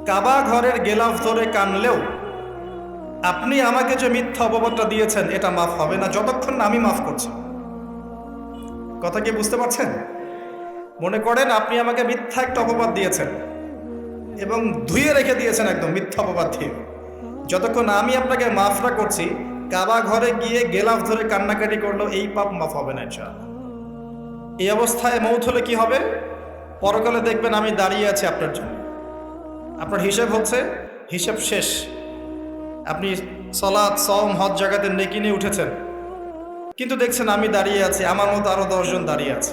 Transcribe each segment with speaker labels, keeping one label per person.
Speaker 1: কাবা ঘরের গেলাফ ধরে কানলেও আপনি আমাকে যে মিথ্যা অপবাদটা দিয়েছেন এটা মাফ হবে না যতক্ষণ না আমি মাফ করছি। কথা কি বুঝতে পারছেন? মনে করেন আপনি আমাকে মিথ্যা একটা অপবাদ দিয়েছেন এবং ধুয়ে রেখে দিয়েছেন একদম মিথ্যা অপবাদ দিয়ে। যতক্ষণ আমি আপনাকে মাফ না করছি, কাবা ঘরে গিয়ে গেলাফ ধরে কান্নাকাটি করলেও এই পাপ মাফ হবে না ইনশাআল্লাহ। এই অবস্থায় মৌত হলে কি হবে? পরকালে দেখবেন আমি দাঁড়িয়ে আছি আপনার জন্য। আপনার হিসেব হচ্ছে, হিসেব শেষ। আপনি সালাত, সওম, হজ জাকাতের নেকি নিয়ে উঠেছেন, কিন্তু দেখছেন আমি দাঁড়িয়ে আছি, আমার মতো আরো 10 জন দাঁড়িয়ে আছে।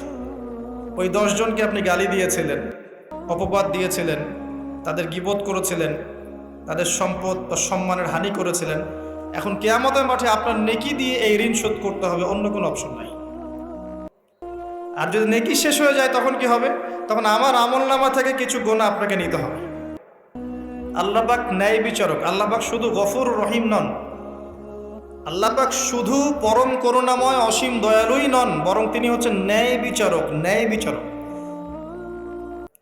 Speaker 1: ওই 10 জনকে আপনি গালি দিয়েছিলেন, অপবাদ দিয়েছিলেন, তাদের গীবত করেছিলেন, তাদের সম্পদ বা সম্মানের হানি করেছিলেন। এখন কিয়ামতের মাঠে আপনার নেকি দিয়ে এই ঋণ শোধ করতে হবে, অন্য কোনো অপশন নাই। আর যদি নেকি শেষ হয়ে যায় তখন কি হবে? তখন আমার আমলনামা থেকে কিছু গুনাহ আপনাকে নিতে হবে। আল্লাহ পাক ন্যায় বিচারক। আল্লাহ পাক শুধু গফুর রহিম নন, আল্লাহ পাক শুধু পরম করুণাময় অসীম দয়ালুই নন, বরং তিনি হচ্ছেন ন্যায় বিচারক। ন্যায় বিচারক।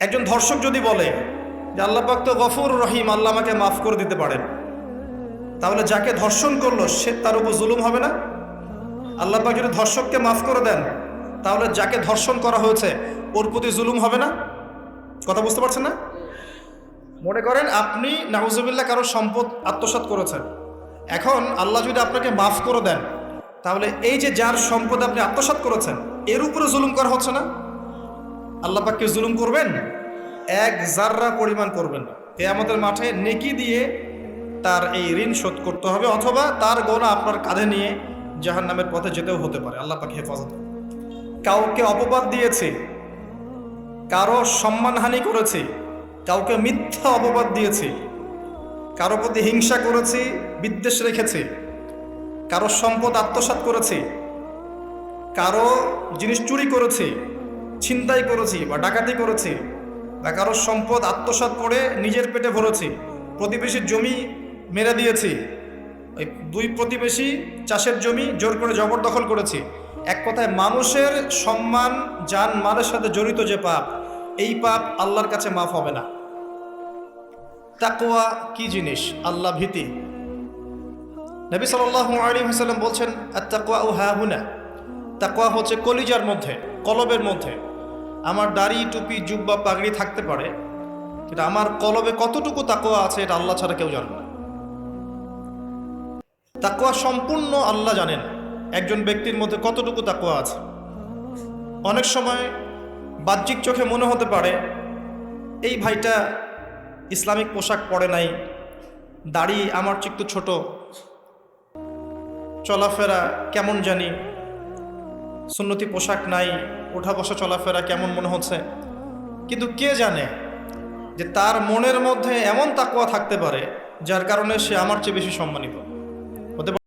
Speaker 1: একজন ধর্ষক যদি বলে যে আল্লাহ পাক তো গফুর রহিম, আল্লাহ আমাকে মাফ করে দিতে পারেন, তাহলে যাকে ধর্ষণ করলো সে তার উপর জুলুম হবে না? আল্লাহ পাক যদি ধর্ষককে মাফ করে দেন, তাহলে যাকে ধর্ষণ করা হয়েছে ওর প্রতি জুলুম হবে না? কথা বুঝতে পারছেন না? মনে করেন আপনি নাউজুবিল্লাহ কারো সম্পদ আত্মসাৎ করেছেন, এখন আল্লাহ যদি আপনাকে মাফ করে দেন, তাহলে এই যে যার সম্পদ আপনি আত্মসাৎ করেছেন এর উপরে জুলুম করা হচ্ছে না? আল্লাহ পাককে জুলুম করবেন? এক জাররা পরিমাণ করবেন না। কিয়ামতের মাঠে নেকি দিয়ে তার এই ঋণ শোধ করতে হবে, অথবা তার গোনা আপনার কাঁধে নিয়ে জাহান্নামের পথে যেতেও হতে পারে। আল্লাহ পাক হেফাজত। কাউকে অপবাদ দিয়েছি, কারো সম্মানহানি করেছি, কাউকে মিথ্যা অপবাদ দিয়েছি, কারো প্রতি হিংসা করেছি, বিদ্বেষ রেখেছি, কারো সম্পদ আত্মসাৎ করেছি, কারো জিনিস চুরি করেছি, ছিনতাই করেছি বা ডাকাতি করেছি, বা কারো সম্পদ আত্মসাৎ করে নিজের পেটে ভরেছি, প্রতিবেশীর জমি মেরে দিয়েছি, ওই 2 প্রতিবেশী চাষের জমি জোর করে জবরদখল করেছি। এক কথায় মানুষের সম্মান, জান মালের সাথে জড়িত যে পাপ, এই পাপ আল্লাহর কাছে মাফ হবে না। তাকওয়া কি জিনিস? আল্লাহ ভীতি। নবী সাল্লাল্লাহু আলাইহি ওয়াসাল্লাম বলছেন, আত-তাকওয়া হাহুনা। তাকওয়া হচ্ছে কলিজার মধ্যে, কলবের মধ্যে। আমার দাড়ি, টুপি, জুব্বা, পাগড়ি থাকতে পারে, কিন্তু আমার কলবে কতটুকু তাকওয়া আছে এটা আল্লাহ ছাড়া কেউ জানে না। তাকওয়া সম্পূর্ণ আল্লাহ জানেন একজন ব্যক্তির মধ্যে কতটুকু তাকওয়া আছে। অনেক সময় বাহ্যিক চোখে মনে হতে পারে এই ভাইটা ইসলামিক পোশাক পরে নাই, দাড়ি আমার চেয়ে একটু ছোট, চলাফেরা কেমন জানি, সুন্নতি পোশাক নাই, ওঠা বসা চলাফেরা কেমন মনে হচ্ছে। কিন্তু কে জানে যে তার মনের মধ্যে এমন তাকওয়া থাকতে পারে যার কারণে সে আমার চেয়ে বেশি সম্মানিত হতে পারে।